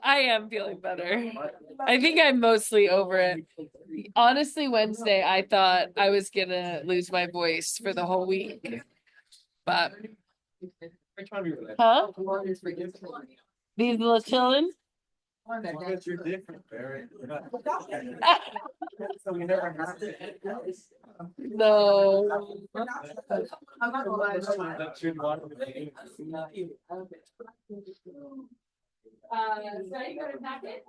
I am feeling better. I think I'm mostly over it. Honestly, Wednesday, I thought I was gonna lose my voice for the whole week. But huh? These little chillin'? Because you're different, Barry. So we never have it. No. So you got a packet?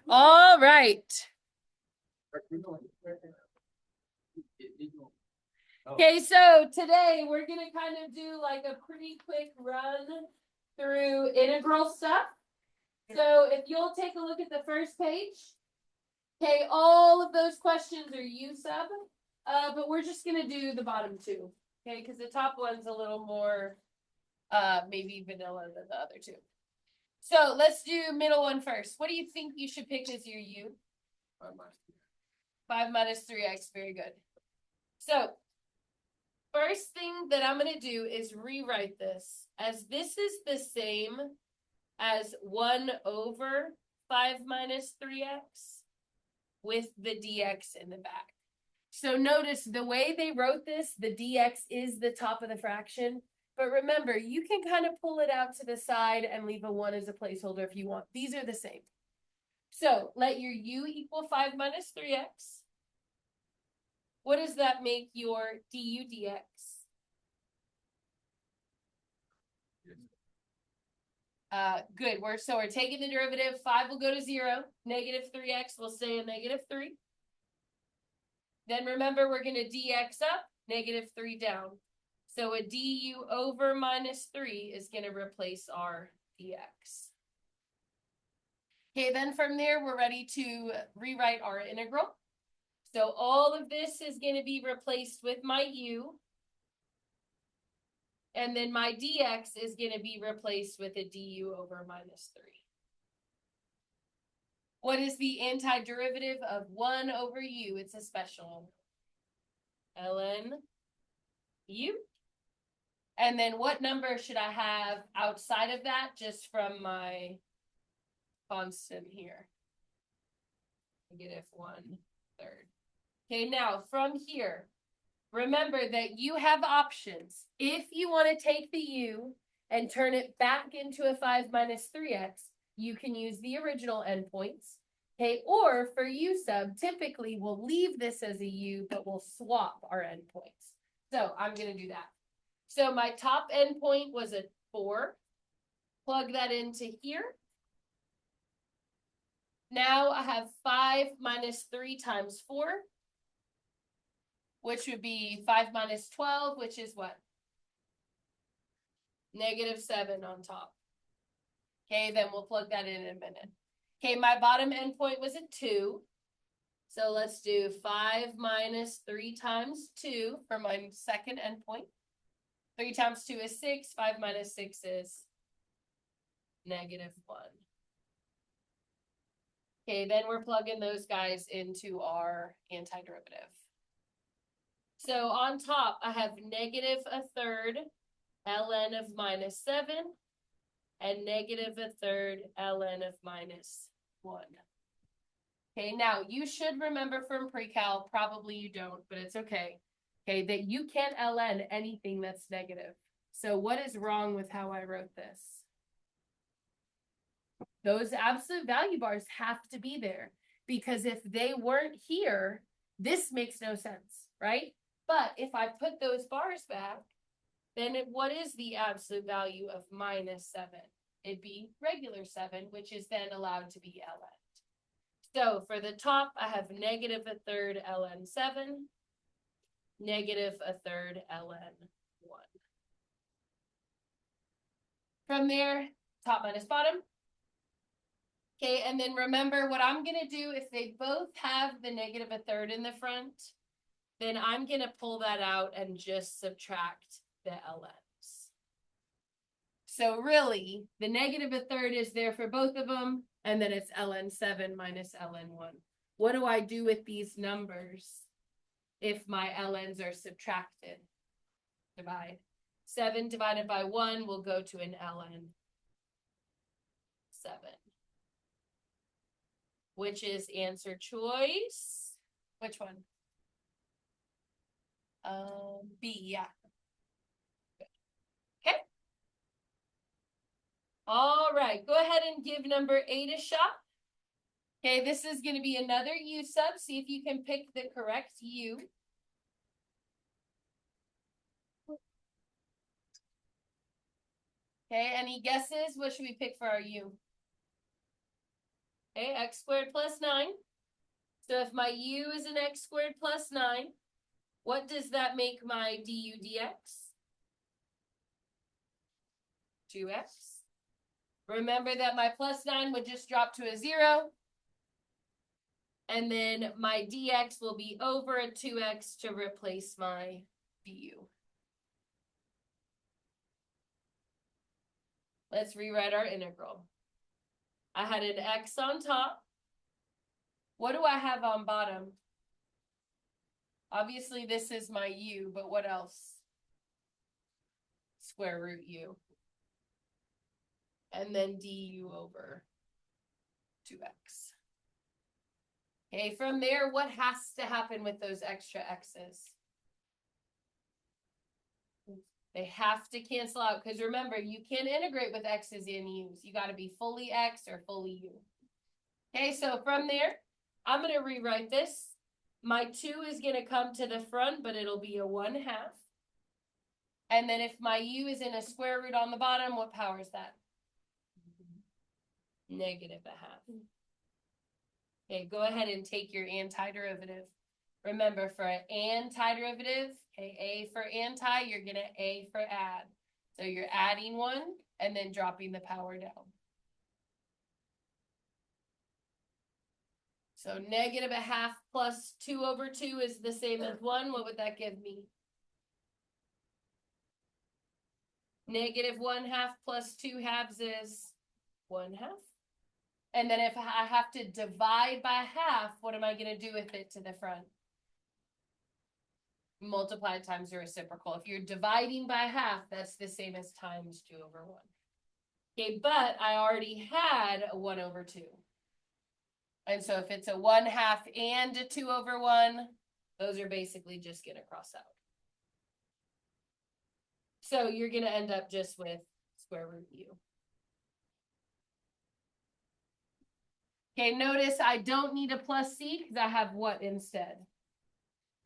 All right. Okay, so today we're gonna kind of do like a pretty quick run through integral stuff. So if you'll take a look at the first page, okay, all of those questions are U sub, but we're just gonna do the bottom two, okay, because the top one's a little more maybe vanilla than the other two. So let's do middle one first. What do you think you should pick as your U? 5 minus 3x, very good. So first thing that I'm going to do is rewrite this as this is the same as 1 over 5 minus 3x with the dx in the back. So notice the way they wrote this, the dx is the top of the fraction. But remember, you can kind of pull it out to the side and leave a 1 as a placeholder if you want. These are the same. So let your u equal 5 minus 3x. What does that make your du dx? Good. We're taking the derivative. 5 will go to 0. Negative 3x will stay a negative 3. Then remember, we're going to dx up, negative 3 down. So a du over minus 3 is going to replace our dx. Okay, then from there, we're ready to rewrite our integral. So all of this is going to be replaced with my u. And then my dx is going to be replaced with a du over minus 3. What is the antiderivative of 1 over u? It's a special ln u. And then what number should I have outside of that just from my constant here? Negative 1/3. Okay, now from here, remember that you have options. If you want to take the u and turn it back into a 5 minus 3x, you can use the original endpoints. Okay, or for u sub, typically we'll leave this as a u, but we'll swap our endpoints. So I'm going to do that. So my top endpoint was a 4. Plug that into here. Now I have 5 minus 3 times 4, which would be 5 minus 12, which is what? Negative 7 on top. Okay, then we'll plug that in a minute. Okay, my bottom endpoint was a 2. So let's do 5 minus 3 times 2 for my second endpoint. 3 times 2 is 6. 5 minus 6 is negative 1. Okay, then we're plugging those guys into our antiderivative. So on top, I have negative 1/3 ln of minus 7 and negative 1/3 ln of minus 1. Okay, now you should remember from pre-cal, probably you don't, but it's okay. Okay, that you can't ln anything that's negative. So what is wrong with how I wrote this? Those absolute value bars have to be there, because if they weren't here, this makes no sense, right? But if I put those bars back, then what is the absolute value of minus 7? It'd be regular 7, which is then allowed to be ln. So for the top, I have negative 1/3 ln 7, negative 1/3 ln 1. From there, top minus bottom. Okay, and then remember what I'm gonna do, if they both have the negative a third in the front, then I'm gonna pull that out and just subtract the LNs. So really, the negative a third is there for both of them, and then it's ln7 minus ln1. What do I do with these numbers if my ln's are subtracted? Divide. 7 divided by 1 will go to an ln 7. Which is answer choice? Which one? B, yeah. Okay. All right, go ahead and give number 8 a shot. Okay, this is going to be another U sub. See if you can pick the correct U. Okay, any guesses? What should we pick for our U? Okay, x squared plus 9. So if my U is an x squared plus 9, what does that make my du dx? 2x. Remember that my plus 9 would just drop to a 0. And then my dx will be over a 2x to replace my du. Let's rewrite our integral. I had an x on top. What do I have on bottom? Obviously, this is my u, but what else? Square root u. And then du over 2x. Okay, from there, what has to happen with those extra x's? They have to cancel out, because remember, you can't integrate with x's and u's. You got to be fully x or fully u. Okay, so from there, I'm going to rewrite this. My 2 is going to come to the front, but it'll be a 1/2. And then if my u is in a square root on the bottom, what power is that? Negative 1/2. Okay, go ahead and take your antiderivative. Remember, for an antiderivative, okay, A for anti, you're going to A for add. So you're adding 1 and then dropping the power down. So negative 1/2 plus 2 over 2 is the same as 1. What would that give me? Negative 1/2 plus 2/2 is 1/2. And then if I have to divide by half, what am I going to do with it to the front? Multiply times the reciprocal. If you're dividing by half, that's the same as times 2 over 1. Okay, but I already had a 1 over 2. And so if it's a 1/2 and a 2 over 1, those are basically just going to cross out. So you're going to end up just with square root u. Okay, notice I don't need a plus c because I have what instead?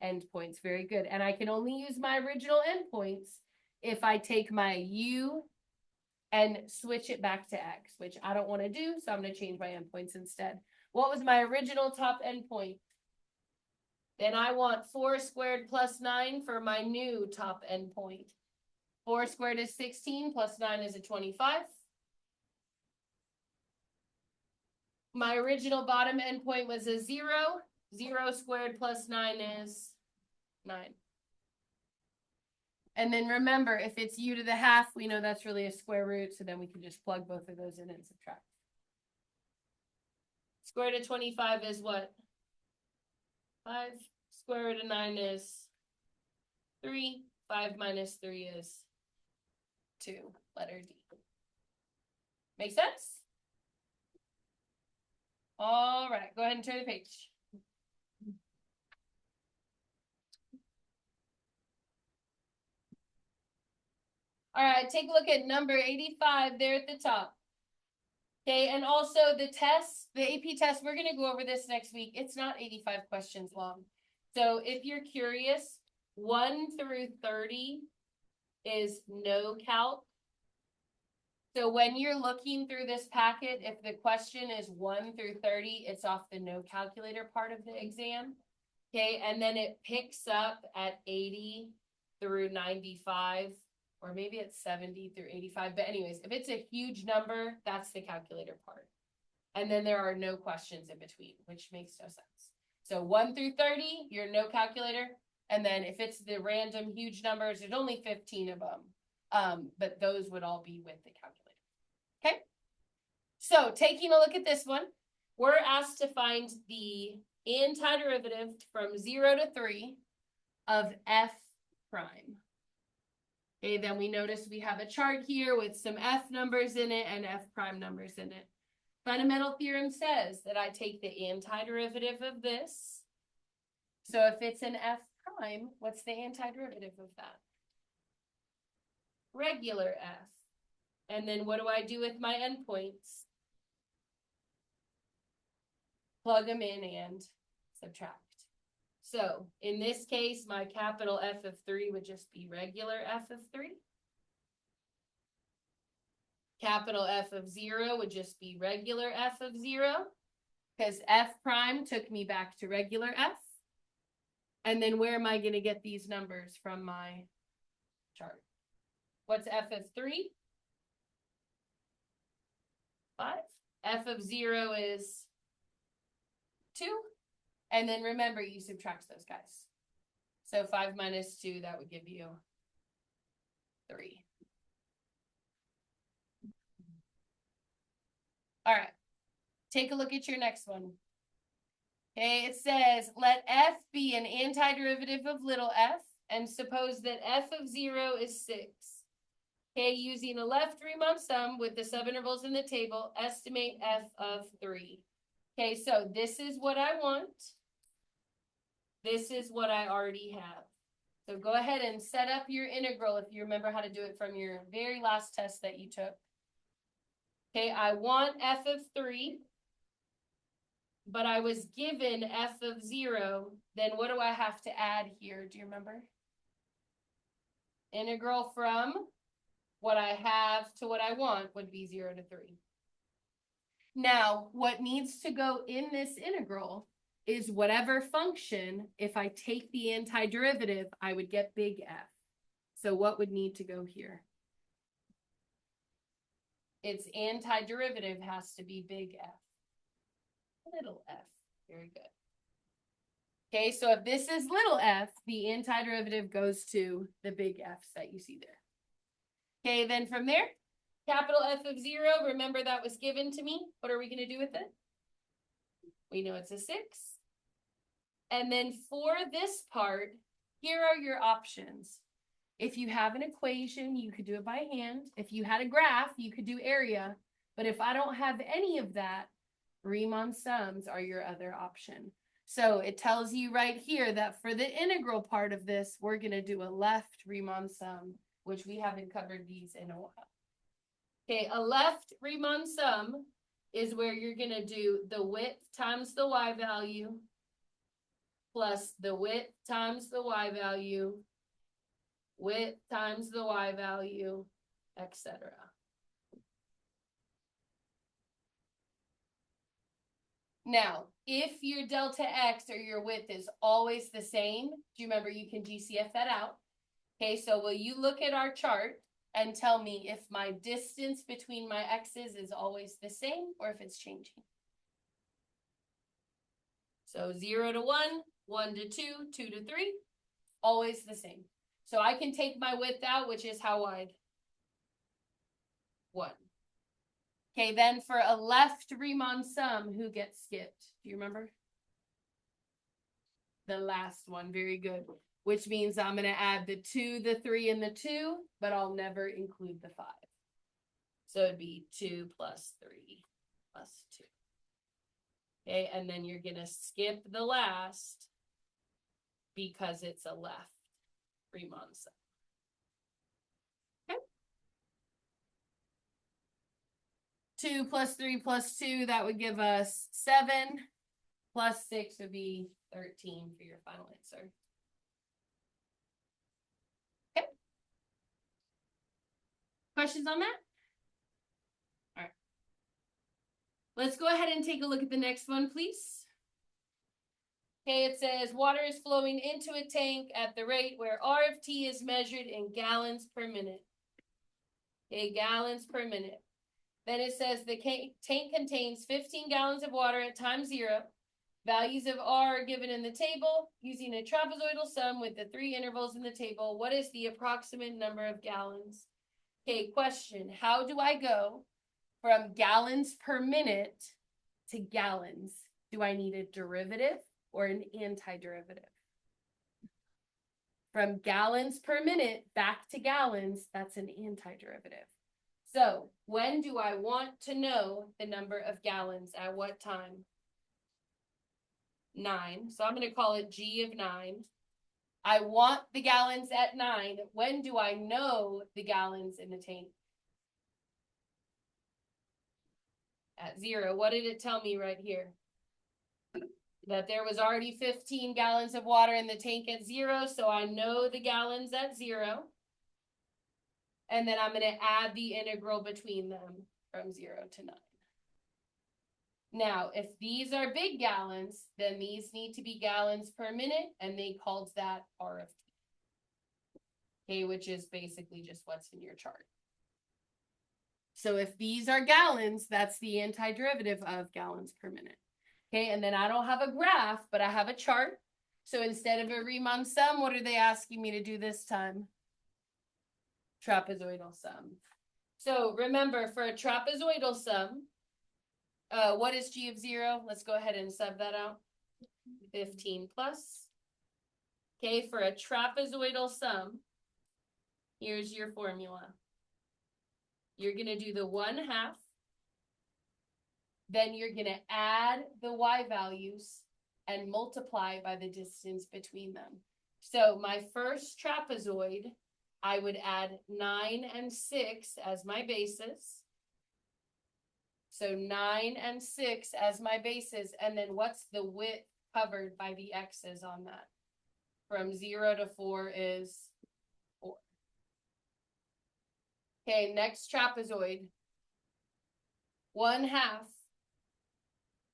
Endpoints. Very good. And I can only use my original endpoints if I take my u and switch it back to x, which I don't want to do, so I'm going to change my endpoints instead. What was my original top endpoint? Then I want 4 squared plus 9 for my new top endpoint. 4 squared is 16, plus 9 is a 25. My original bottom endpoint was a 0. 0 squared plus 9 is 9. And then remember, if it's u to the half, we know that's really a square root, so then we can just plug both of those in and subtract. Square root of 25 is what? 5. Square root of 9 is 3. 5 minus 3 is 2. Letter D. Make sense? All right, go ahead and turn the page. All right, take a look at number 85 there at the top. Okay, and also the test, the AP test, we're going to go over this next week. It's not 85 questions long. So if you're curious, 1 through 30 is no calc. So when you're looking through this packet, if the question is 1 through 30, it's off the no calculator part of the exam. Okay, and then it picks up at 80 through 95. Or maybe it's 70 through 85. But anyways, if it's a huge number, that's the calculator part. And then there are no questions in between, which makes no sense. So 1 through 30, you're no calculator. And then if it's the random huge numbers, there's only 15 of them. But those would all be with the calculator. Okay. So taking a look at this one, we're asked to find the antiderivative from 0 to 3 of f prime. Okay, then we notice we have a chart here with some f numbers in it and f prime numbers in it. Fundamental theorem says that I take the antiderivative of this. So if it's an f prime, what's the antiderivative of that? Regular f. And then what do I do with my endpoints? Plug them in and subtract. So in this case, my capital F of 3 would just be regular f of 3. Capital F of 0 would just be regular f of 0, because f prime took me back to regular f. And then where am I going to get these numbers from my chart? What's f of 3? 5. F of 0 is 2. And then remember, you subtract those guys. So 5 minus 2, that would give you 3. All right. Take a look at your next one. Okay, it says, let f be an antiderivative of little f, and suppose that f of 0 is 6. Okay, using a left Riemann sum with the subintervals in the table, estimate f of 3. Okay, so this is what I want. This is what I already have. So go ahead and set up your integral if you remember how to do it from your very last test that you took. Okay, I want f of 3, but I was given f of 0. Then what do I have to add here? Do you remember? Integral from what I have to what I want would be 0 to 3. Now, what needs to go in this integral is whatever function, if I take the antiderivative, I would get big F. So what would need to go here? Its antiderivative has to be big F. Little f. Very good. Okay, so if this is little f, the antiderivative goes to the big F's that you see there. Okay, then from there, capital F of 0, remember that was given to me. What are we going to do with it? We know it's a 6. And then for this part, here are your options. If you have an equation, you could do it by hand. If you had a graph, you could do area. But if I don't have any of that, Riemann sums are your other option. So it tells you right here that for the integral part of this, we're going to do a left Riemann sum, which we haven't covered these in a while. Okay, a left Riemann sum is where you're going to do the width times the y value plus the width times the y value, width times the y value, etc. Now, if your delta x or your width is always the same, do you remember you can GCF that out? Okay, so will you look at our chart and tell me if my distance between my x's is always the same or if it's changing? So 0 to 1, 1 to 2, 2 to 3, always the same. So I can take my width out, which is how wide? 1. Okay, then for a left Riemann sum, who gets skipped? Do you remember? The last one, very good. Which means I'm going to add the 2, the 3, and the 2, but I'll never include the 5. So it'd be 2 plus 3 plus 2. Okay, and then you're going to skip the last because it's a left Riemann sum. Okay. 2 plus 3 plus 2, that would give us 7. Plus 6 would be 13 for your final answer. Okay. Questions on that? All right. Let's go ahead and take a look at the next one, please. Okay, it says water is flowing into a tank at the rate where R of T is measured in gallons per minute. Okay, gallons per minute. Then it says the tank contains 15 gallons of water at time 0. Values of R are given in the table. Using a trapezoidal sum with the 3 intervals in the table, what is the approximate number of gallons? Okay, question. How do I go from gallons per minute to gallons? Do I need a derivative or an antiderivative? From gallons per minute back to gallons, that's an antiderivative. So when do I want to know the number of gallons at what time? 9. So I'm going to call it G of 9. I want the gallons at 9. When do I know the gallons in the tank? At 0. What did it tell me right here? That there was already 15 gallons of water in the tank at 0, so I know the gallons at 0. And then I'm going to add the integral between them from 0 to 9. Now, if these are big gallons, then these need to be gallons per minute, and they called that R of T. Okay, which is basically just what's in your chart. So if these are gallons, that's the antiderivative of gallons per minute. Okay, and then I don't have a graph, but I have a chart. So instead of a Riemann sum, what are they asking me to do this time? Trapezoidal sum. So remember, for a trapezoidal sum, what is G of 0? Let's go ahead and sub that out. 15 plus. Okay, for a trapezoidal sum, here's your formula. You're going to do the 1/2. Then you're going to add the y values and multiply by the distance between them. So my first trapezoid, I would add 9 and 6 as my basis. So 9 and 6 as my basis. And then what's the width covered by the x's on that? From 0 to 4 is 4. Okay, next trapezoid. 1/2.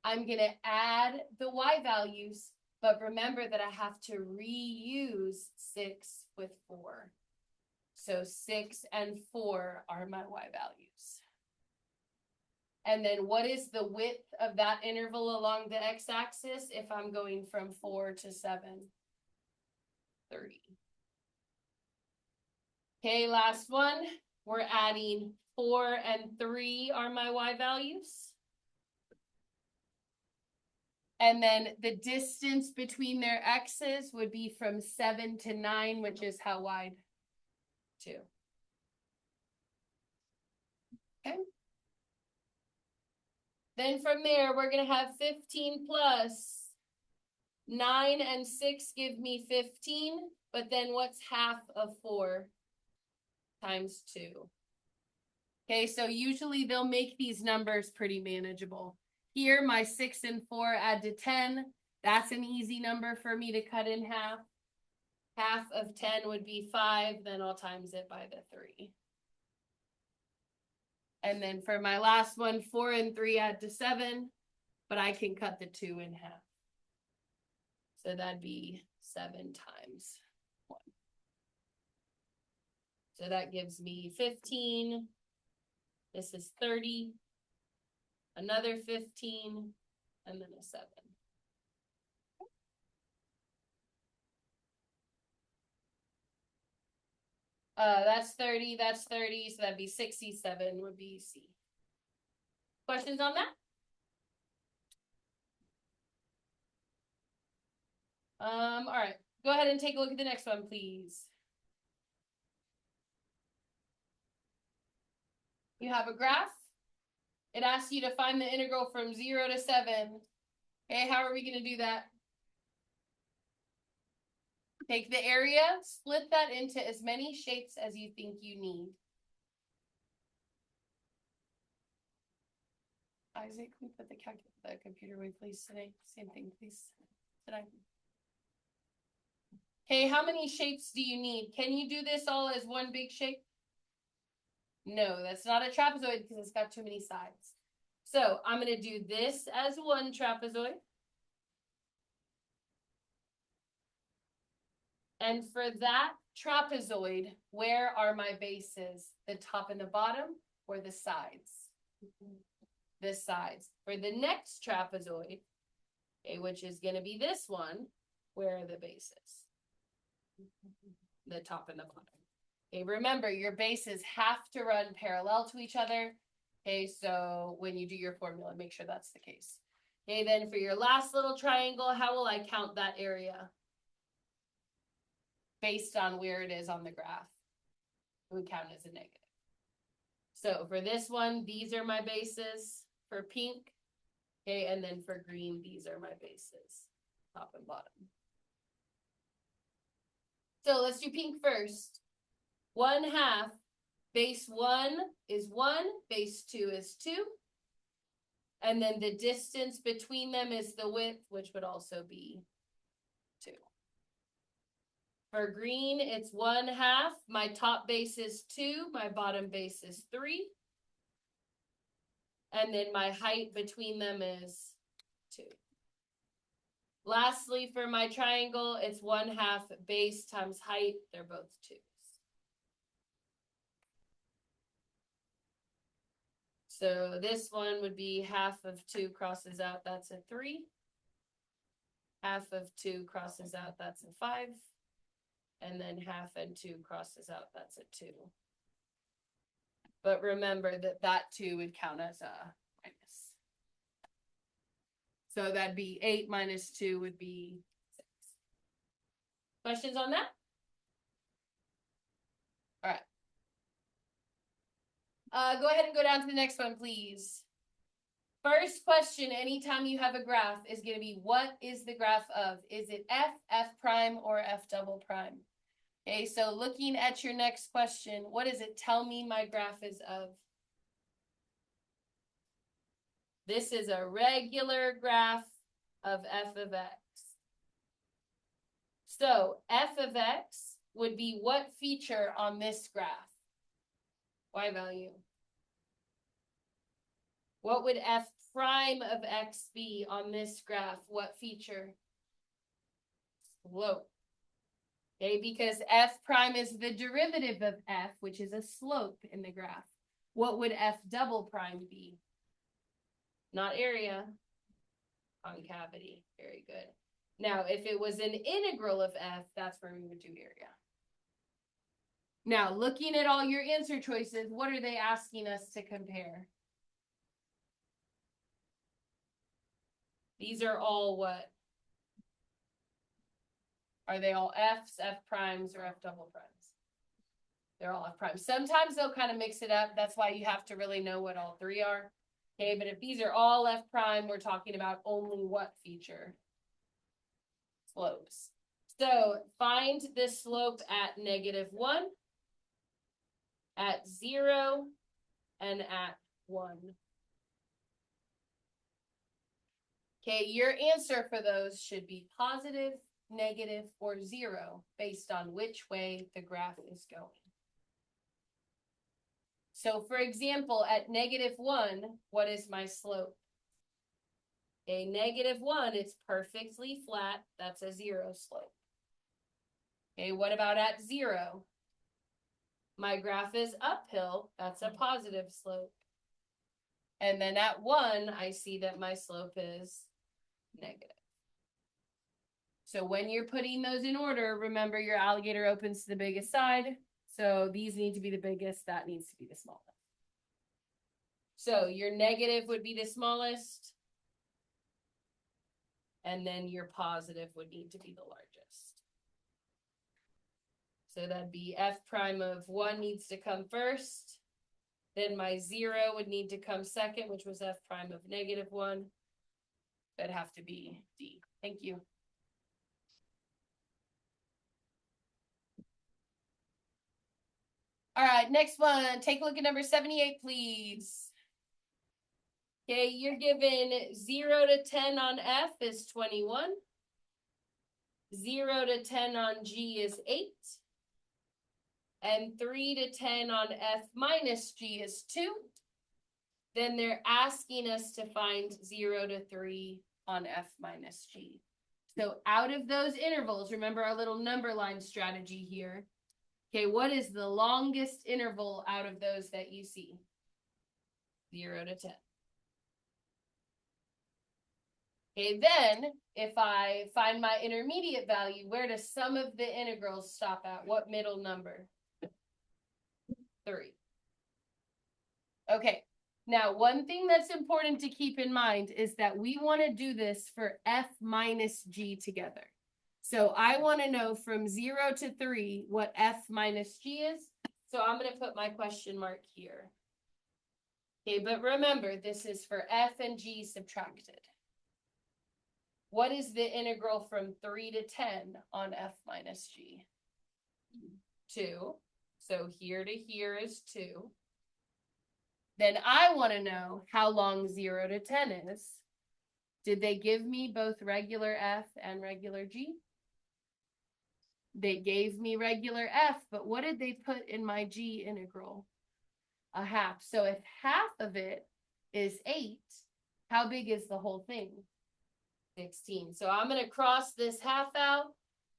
I'm going to add the y values, but remember that I have to reuse 6 with 4. So 6 and 4 are my y values. And then what is the width of that interval along the x-axis if I'm going from 4 to 7? 30. Okay, last one. We're adding 4 and 3 are my y values. And then the distance between their x's would be from 7 to 9, which is how wide? 2. Okay. Then from there, we're going to have 15 plus 9 and 6 give me 15. But then what's half of 4 times 2? Okay, so usually they'll make these numbers pretty manageable. Here, my 6 and 4 add to 10. That's an easy number for me to cut in half. Half of 10 would be 5, then I'll times it by the 3. And then for my last one, 4 and 3 add to 7, but I can cut the 2 in half. So that'd be 7 times 1. So that gives me 15. This is 30. Another 15, and then a 7. That's 30, so that'd be 67 would be C. Questions on that? All right, go ahead and take a look at the next one, please. You have a graph. It asks you to find the integral from 0 to 7. Okay, how are we going to do that? Take the area, split that into as many shapes as you think you need. Isaac, can we put the computer away, please, today? Same thing, please. Today. Okay, how many shapes do you need? Can you do this all as one big shape? No, that's not a trapezoid because it's got too many sides. So I'm going to do this as one trapezoid. And for that trapezoid, where are my bases? The top and the bottom or the sides? the sides. For the next trapezoid, okay, which is going to be this one, where are the bases? The top and the bottom. Okay, remember, your bases have to run parallel to each other. Okay, so when you do your formula, make sure that's the case. Okay, then for your last little triangle, how will I count that area? Based on where it is on the graph. It would count as a negative. So for this one, these are my bases for pink. Okay, and then for green, these are my bases, top and bottom. So let's do pink first. 1/2, base 1 is 1, base 2 is 2. And then the distance between them is the width, which would also be 2. For green, it's 1/2. My top base is 2, my bottom base is 3. And then my height between them is 2. Lastly, for my triangle, it's 1/2 base times height. They're both 2s. So this one would be 1/2 of 2 crosses out, that's a 3. 1/2 of 2 crosses out, that's a 5. And then 1/2 and 2 crosses out, that's a 2. But remember that that 2 would count as a minus. So that'd be 8 minus 2 would be 6. Questions on that? All right. Go ahead and go down to the next one, please. First question, anytime you have a graph, is going to be, what is the graph of? Is it F, F prime, or F double prime? Okay, so looking at your next question, what does it tell me my graph is of? This is a regular graph of f of x. So f of x would be what feature on this graph? Y value. What would f prime of x be on this graph? What feature? Slope. Okay, because f prime is the derivative of f, which is a slope in the graph. What would f double prime be? Not area. Concavity. Very good. Now, if it was an integral of f, that's where we would do area. Now, looking at all your answer choices, what are they asking us to compare? These are all what? Are they all F's, F primes, or F double primes? They're all F primes. Sometimes they'll kind of mix it up. That's why you have to really know what all 3 are. Okay, but if these are all F prime, we're talking about only what feature? Slopes. So find the slope at -1, at 0, and at 1. Okay, your answer for those should be positive, negative, or 0 based on which way the graph is going. So for example, at -1, what is my slope? Okay, -1, it's perfectly flat. That's a 0 slope. Okay, what about at 0? My graph is uphill. That's a positive slope. And then at 1, I see that my slope is negative. So when you're putting those in order, remember your alligator opens to the biggest side. So these need to be the biggest, that needs to be the smallest. So your negative would be the smallest. And then your positive would need to be the largest. So that'd be f prime of 1 needs to come first. Then my 0 would need to come second, which was f prime of -1. That'd have to be D. Thank you. All right, next one. Take a look at number 78, please. Okay, you're given 0 to 10 on F is 21. 0 to 10 on G is 8. And 3 to 10 on F minus G is 2. Then they're asking us to find 0 to 3 on F minus G. So out of those intervals, remember our little number line strategy here. Okay, what is the longest interval out of those that you see? 0 to 10. Okay, then if I find my intermediate value, where does sum of the integrals stop at? What middle number? 3. Okay, now one thing that's important to keep in mind is that we want to do this for f minus g together. So I want to know from 0 to 3 what f minus g is. So I'm going to put my question mark here. Okay, but remember, this is for f and g subtracted. What is the integral from 3 to 10 on f minus g? 2. So here to here is 2. Then I want to know how long 0 to 10 is. Did they give me both regular f and regular g? They gave me regular f, but what did they put in my g integral? A half. So if half of it is 8, how big is the whole thing? 16. So I'm going to cross this half out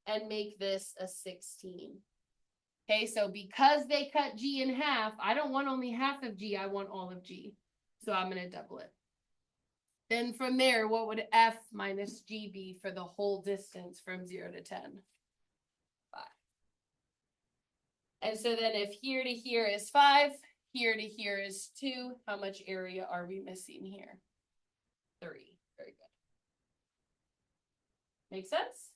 and make this a 16. Okay, so because they cut g in half, I don't want only half of g, I want all of g. So I'm going to double it. Then from there, what would f minus g be for the whole distance from 0 to 10? 5. And so then if here to here is 5, here to here is 2, how much area are we missing here? 3. Very good. Make sense?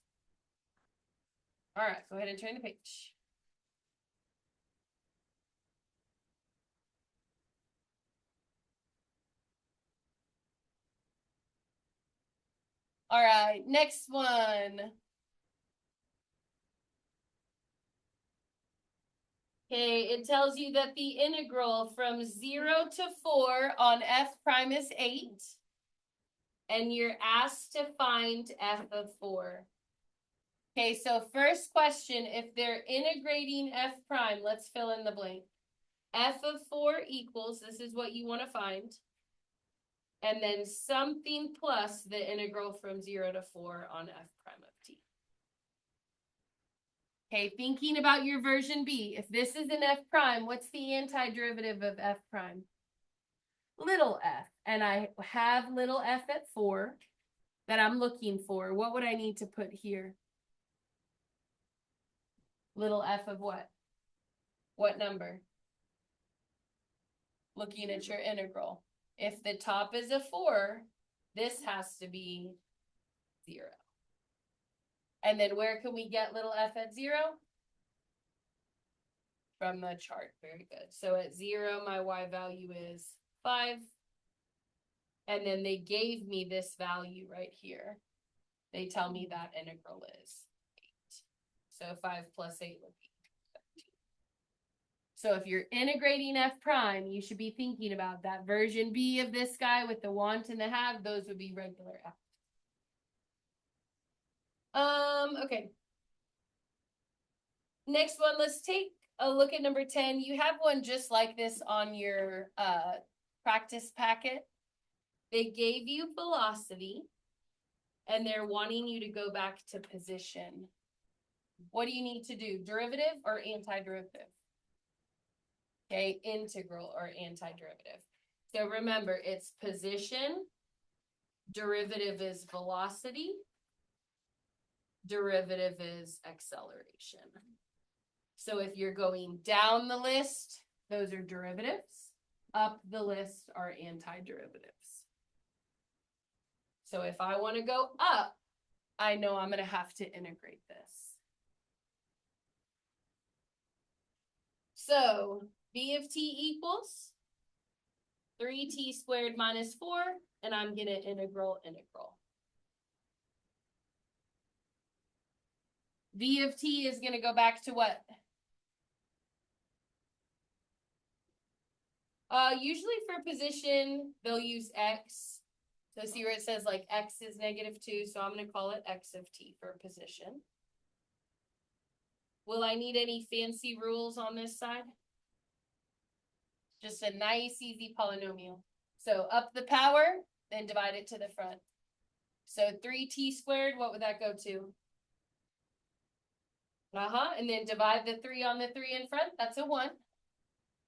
All right, go ahead and turn the page. All right, next one. Okay, it tells you that the integral from 0 to 4 on f prime is 8. And you're asked to find f of 4. Okay, so first question, if they're integrating f prime, let's fill in the blank. F of 4 equals, this is what you want to find. And then something plus the integral from 0 to 4 on f prime of t. Okay, thinking about your version B, if this is an f prime, what's the antiderivative of f prime? Little f. And I have little f at 4 that I'm looking for. What would I need to put here? Little f of what? What number? Looking at your integral. If the top is a 4, this has to be 0. And then where can we get little f at 0? From the chart. Very good. So at 0, my y value is 5. And then they gave me this value right here. They tell me that integral is 8. So 5 plus 8 would be 17. So if you're integrating f prime, you should be thinking about that version B of this guy with the want and the have. Those would be regular f. Okay. Next one, let's take a look at number 10. You have one just like this on your practice packet. They gave you velocity, and they're wanting you to go back to position. What do you need to do? Derivative or antiderivative? Okay, integral or antiderivative. So remember, it's position, derivative is velocity, derivative is acceleration. So if you're going down the list, those are derivatives. Up the list are antiderivatives. So if I want to go up, I know I'm going to have to integrate this. So v of t equals 3t squared minus 4, and I'm going to integral. V of t is going to go back to what? Usually for position, they'll use x. So see where it says like x is -2, so I'm going to call it x of t for position. Will I need any fancy rules on this side? Just a nice, easy polynomial. So up the power, then divide it to the front. So 3t squared, what would that go to? And then divide the 3 on the 3 in front, that's a 1.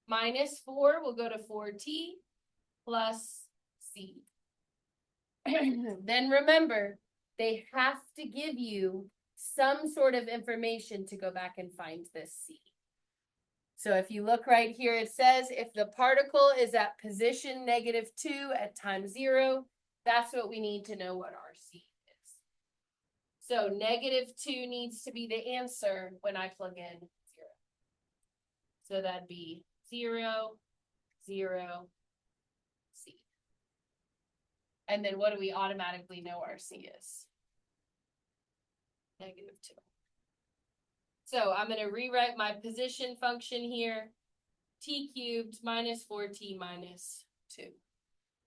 Minus 4 will go to 4t. plus C. Then remember, they have to give you some sort of information to go back and find this C. So if you look right here, it says if the particle is at position -2 at time 0, that's what we need to know what our C is. So -2 needs to be the answer when I plug in 0. So that'd be 0, 0, C. And then what do we automatically know our C is? -2. So I'm going to rewrite my position function here. T cubed minus 4t minus 2.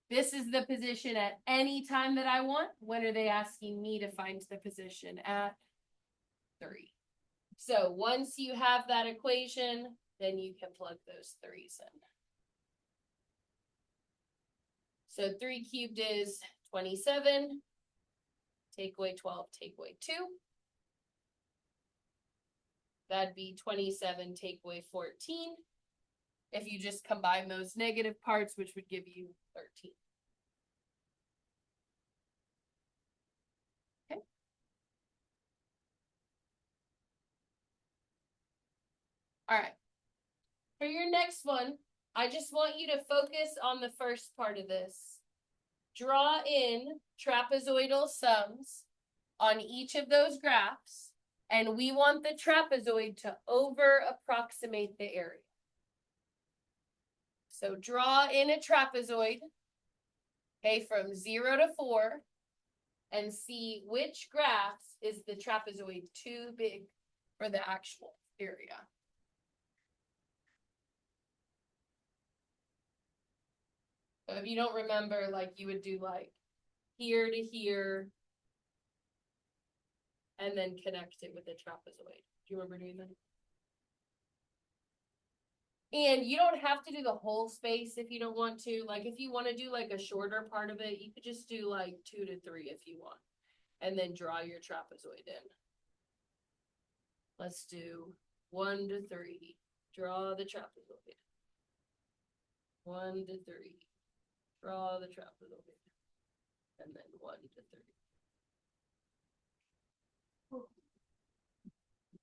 This is the position at any time that I want. When are they asking me to find the position? At 3. So once you have that equation, then you can plug those 3's in. So 3 cubed is 27. Take away 12, take away 2. That'd be 27, take away 14. If you just combine those negative parts, which would give you 13. Okay. All right. For your next one, I just want you to focus on the first part of this. Draw in trapezoidal sums on each of those graphs, and we want the trapezoid to over-approximate the area. So draw in a trapezoid, okay, from 0 to 4, and see which graphs is the trapezoid too big for the actual area. So if you don't remember, like you would do like here to here, and then connect it with a trapezoid. Do you remember doing that? And you don't have to do the whole space if you don't want to. Like if you want to do like a shorter part of it, you could just do like 2 to 3 if you want. And then draw your trapezoid in. Let's do 1 to 3. Draw the trapezoid. 1 to 3. Draw the trapezoid. And then 1 to 3.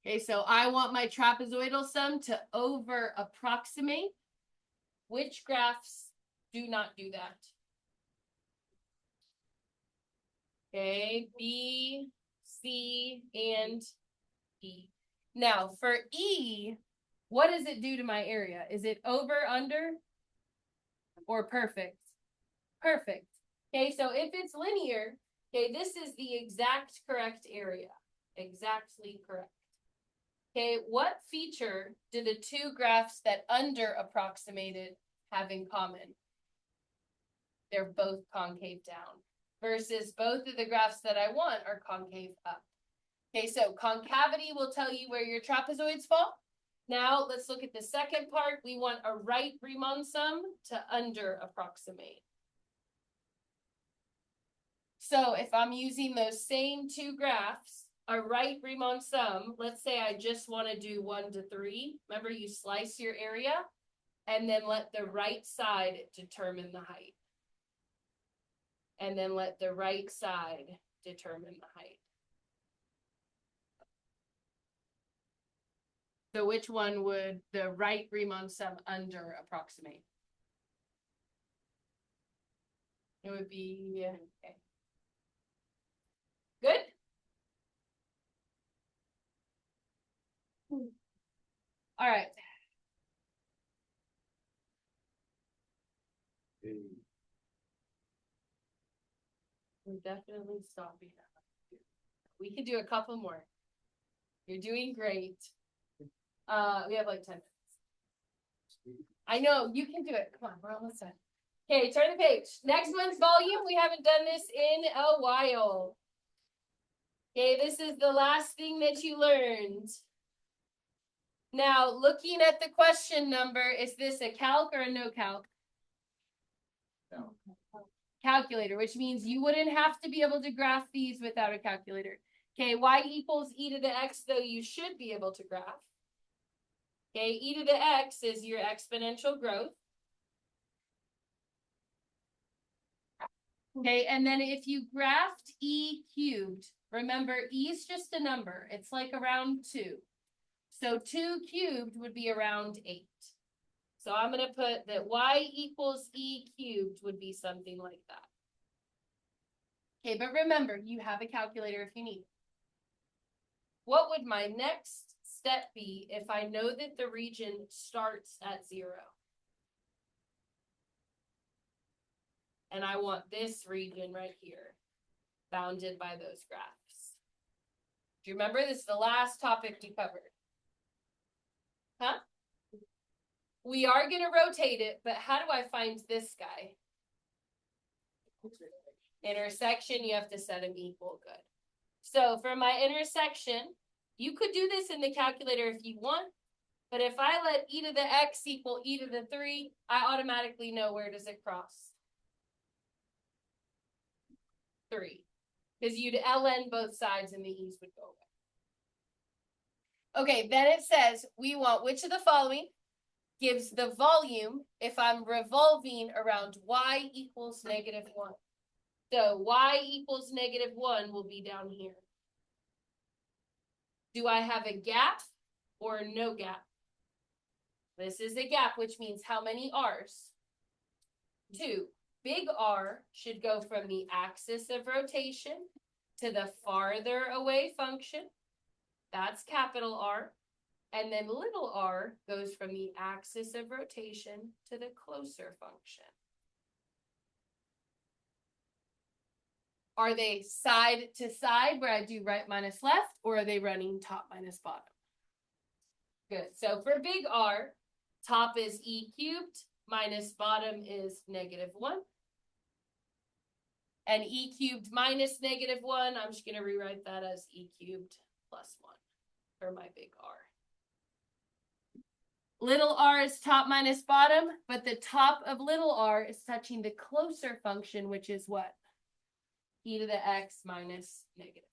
Okay, so I want my trapezoidal sum to over approximate. Which graphs do not do that? Okay, B, C, and E. Now, for E, what does it do to my area? Is it over, under, or perfect? Perfect. Okay, so if it's linear, okay, this is the exact correct area. Exactly correct. Okay, what feature do the two graphs that under approximated have in common? They're both concave down, versus both of the graphs that I want are concave up. Okay, so concavity will tell you where your trapezoids fall. Now let's look at the second part. We want a right Riemann sum to under approximate. So if I'm using those same two graphs, a right Riemann sum, let's say I just want to do 1 to 3. Remember, you slice your area and then let the right side determine the height. And then let the right side determine the height. So which one would the right Riemann sum under approximate? It would be, okay. Good? All right. We're definitely stopping now. We could do a couple more. You're doing great. We have like 10 minutes. I know, you can do it. Come on, we're almost done. Okay, turn the page. Next one's volume. We haven't done this in a while. Okay, this is the last thing that you learned. Now, looking at the question number, is this a calc or a no calc? No. Calculator, which means you wouldn't have to be able to graph these without a calculator. Okay, y equals e to the x, though you should be able to graph. Okay, e to the x is your exponential growth. Okay, and then if you graphed e cubed, remember e is just a number. It's like around 2. So 2 cubed would be around 8. So I'm going to put that y equals e cubed would be something like that. Okay, but remember, you have a calculator if you need it. What would my next step be if I know that the region starts at 0? And I want this region right here, bounded by those graphs. Do you remember this is the last topic we covered? Huh? We are going to rotate it, but how do I find this guy? Intersection, you have to set them equal. Good. So for my intersection, you could do this in the calculator if you want, but if I let e to the x equal e to the 3, I automatically know where does it cross? 3. Because you'd ln both sides and the e's would go away. Okay, then it says we want which of the following gives the volume if I'm revolving around y equals -1. So y equals -1 will be down here. Do I have a gap or no gap? This is a gap, which means how many r's? 2. Big R should go from the axis of rotation to the farther away function. That's capital R. And then little r goes from the axis of rotation to the closer function. Are they side to side where I do right minus left, or are they running top minus bottom? Good. So for big R, top is e cubed minus bottom is -1. And e cubed minus -1, I'm just going to rewrite that as e cubed plus 1 for my big R. Little r is top minus bottom, but the top of little r is touching the closer function, which is what? E to the x minus negative.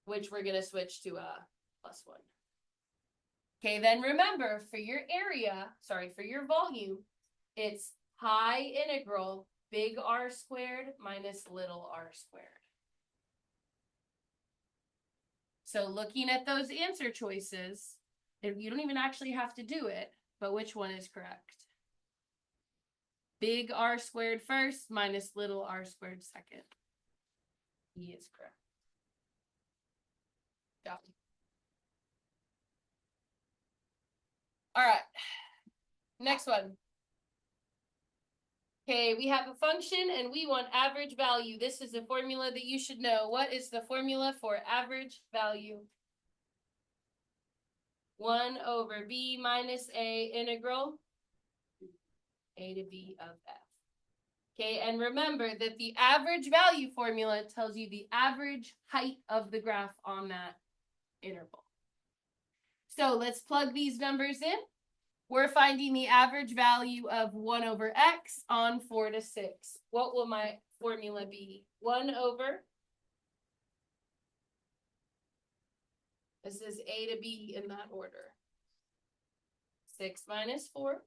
Which we're going to switch to a plus 1. Okay, then remember, for your for your volume, it's pi integral big R squared minus little r squared. So looking at those answer choices, you don't even actually have to do it, but which one is correct? Big R squared first minus little r squared second. E is correct. Yeah. All right. Next one. Okay, we have a function and we want average value. This is a formula that you should know. What is the formula for average value? 1 over b minus a integral a to b of f. Okay, and remember that the average value formula tells you the average height of the graph on that interval. So let's plug these numbers in. We're finding the average value of 1 over x on 4 to 6. What will my formula be? 1 over, this is a to b in that order. 6 minus 4,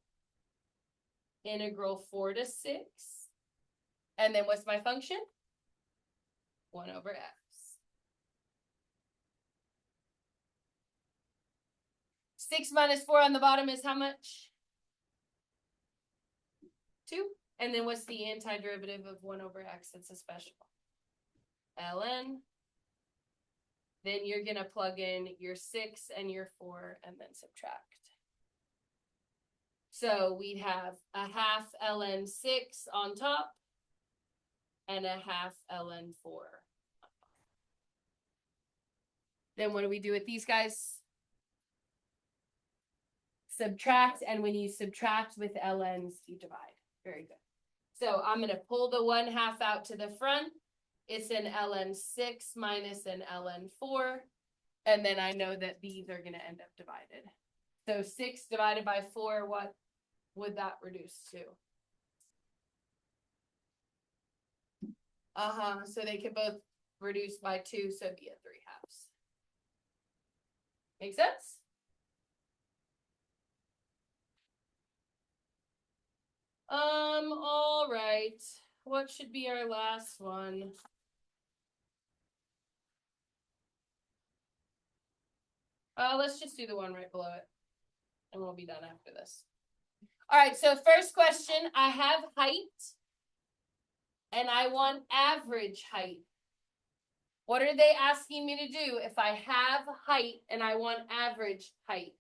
integral 4 to 6. And then what's my function? 1 over x. Six minus 4 on the bottom is how much? 2. And then what's the antiderivative of 1 over x? It's a special. ln. Then you're going to plug in your 6 and your 4 and then subtract. So we'd have a half ln 6 on top and a half ln 4. Then what do we do with these guys? Subtract, and when you subtract with ln's, you divide. Very good. So I'm going to pull the 1/2 out to the front. It's an ln 6 minus an ln 4. And then I know that these are going to end up divided. So 6 divided by 4, what would that reduce to? So they could both reduce by 2, so it'd be a 3/2. Make sense? All right. What should be our last one? Let's just do the one right below it, and we'll be done after this. All right, so first question, I have height, and I want average height. What are they asking me to do if I have height and I want average height?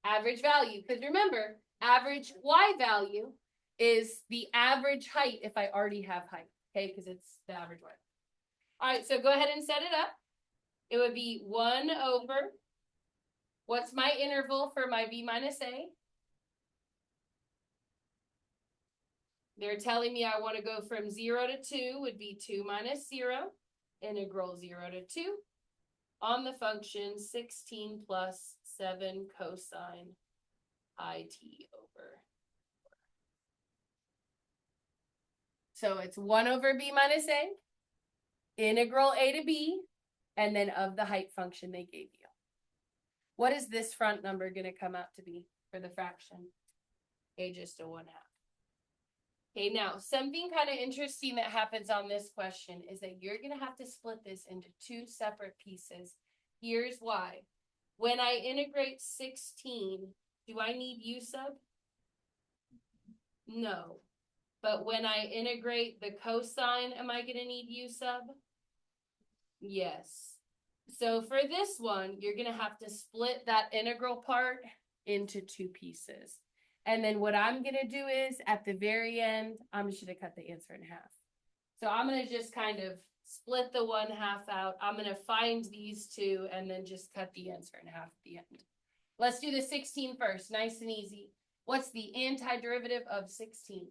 Average value, because remember, average Y value is the average height if I already have height, okay, because it's the average Y. All right, so go ahead and set it up. It would be 1 over, what's my interval for my B minus A? They're telling me I want to go from 0 to 2 would be 2 minus 0, integral 0 to 2, on the function 16 plus 7 cosine I t over 4. So it's 1 over B minus A, integral A to B, and then of the height function they gave you. What is this front number going to come out to be for the fraction? A just a 1/2. Okay, now something kind of interesting that happens on this question is that you're going to have to split this into 2 separate pieces. Here's why. When I integrate 16, do I need U sub? No. But when I integrate the cosine, am I going to need U sub? Yes. So for this one, you're going to have to split that integral part into 2 pieces. And then what I'm going to do is, at the very end, I'm just going to cut the answer in half. So I'm going to just kind of split the 1/2 out. I'm going to find these 2 and then just cut the answer in half at the end. Let's do the 16 first, nice and easy. What's the antiderivative of 16?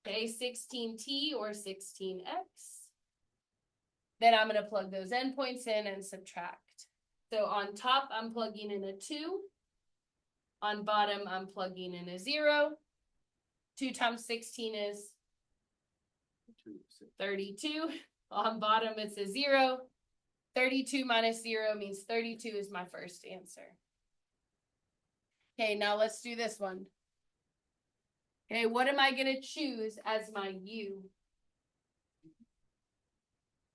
Okay, 16t or 16x. Then I'm going to plug those endpoints in and subtract. So on top, I'm plugging in a 2. On bottom, I'm plugging in a 0. 2 times 16 is 32. On bottom, it's a 0. 32 minus 0 means 32 is my first answer. Okay, now let's do this one. Okay, what am I going to choose as my U?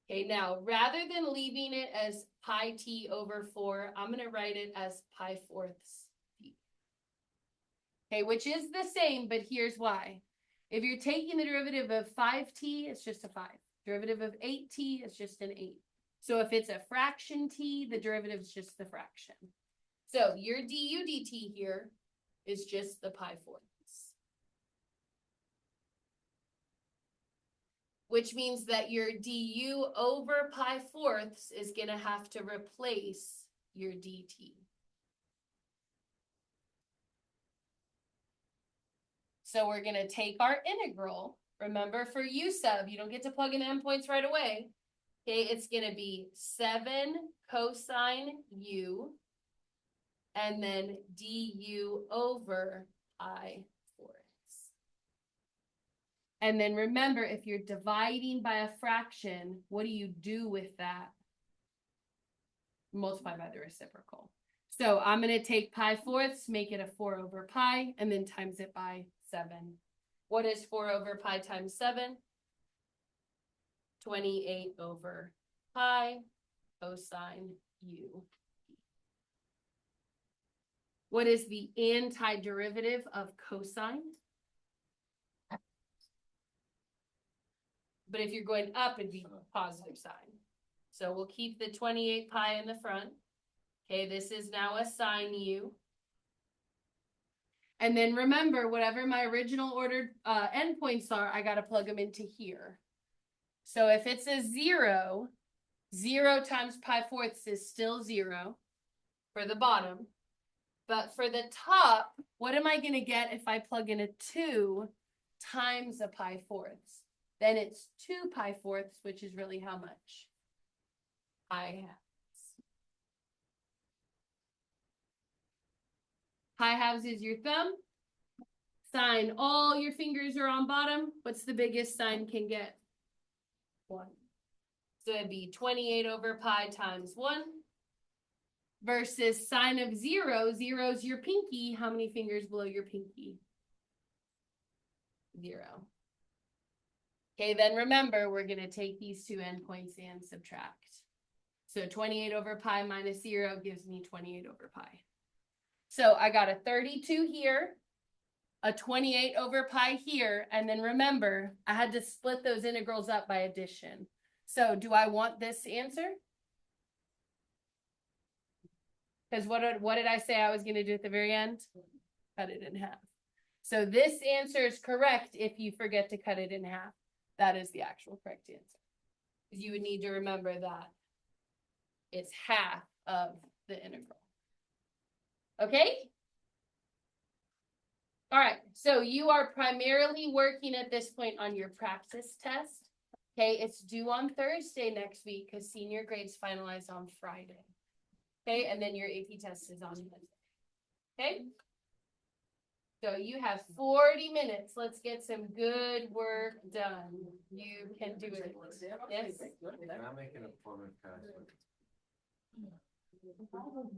Okay, now, rather than leaving it as pi t over 4, I'm going to write it as pi fourths t. Okay, which is the same, but here's why. If you're taking the derivative of 5t, it's just a 5. Derivative of 8t, it's just an 8. So if it's a fraction t, the derivative is just the fraction. So your du dt here is just the pi fourths. Which means that your du over pi fourths is going to have to replace your dt. So we're going to take our integral. Remember, for u sub, you don't get to plug in endpoints right away. Okay, it's going to be 7 cosine u, and then du over pi fourths. And then remember, if you're dividing by a fraction, what do you do with that? Multiply by the reciprocal. So I'm going to take pi fourths, make it a 4 over pi, and then times it by 7. What is 4 over pi times 7? 28 over pi cosine u. What is the antiderivative of cosine? But if you're going up, it'd be positive sign. So we'll keep the 28 pi in the front. Okay, this is now a sine u. And then remember, whatever my original ordered endpoints are, I got to plug them into here. So if it's a 0, 0 times pi fourths is still 0 for the bottom. But for the top, what am I going to get if I plug in a 2 times a pi fourths? Then it's 2 pi fourths, which is really how much? Pi halves. Pi halves is your thumb. Sine, all your fingers are on bottom. What's the biggest sine can get? 1. So it'd be 28 over pi times 1. versus sine of 0, 0 is your pinky. How many fingers below your pinky? 0. Okay, then remember, we're going to take these two endpoints and subtract. So 28 over pi minus 0 gives me 28 over pi. So I got a 32 here, a 28 over pi here, and then remember, I had to split those integrals up by addition. So do I want this answer? Because what did I say I was going to do at the very end? Cut it in half. So this answer is correct if you forget to cut it in half. That is the actual correct answer. You would need to remember that it's half of the integral. Okay? All right, so you are primarily working at this point on your practice test. Okay, it's due on Thursday next week because senior grades finalize on Friday. Okay, and then your AP test is on Wednesday. Okay? So you have 40 minutes. Let's get some good work done. You can do it. Yes? I'm making a form pass.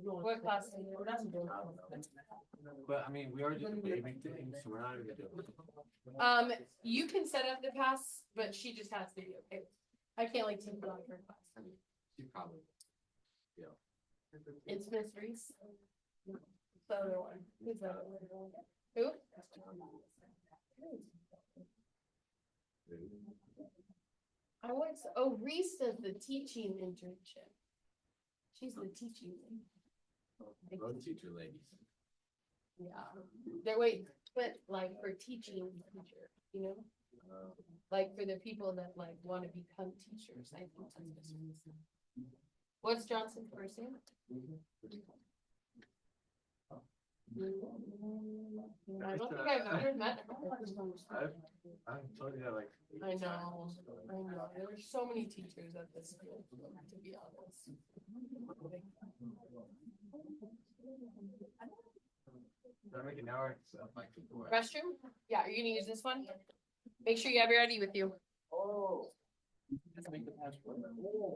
What class do you But I mean, we already did the baby thing, so we're not even gonna do it. You can set up the pass, but she just has to do it. I can't like take it on her class. You probably. It's Miss Reese. The other one. Who's the other one? Who? Reese does the teaching internship. She's the teaching lady. Road teacher ladies. Yeah, they're but like for teaching teacher, you know? Like for the people that like want to become teachers, I think that's Miss Reese. What's Johnson's first name? I don't think I've ever met her. I've told you that like. I know. There were so many teachers at this school, to be honest. Restroom? Yeah, are you gonna use this one? Make sure you have your ID with you. Oh. Let's make the password.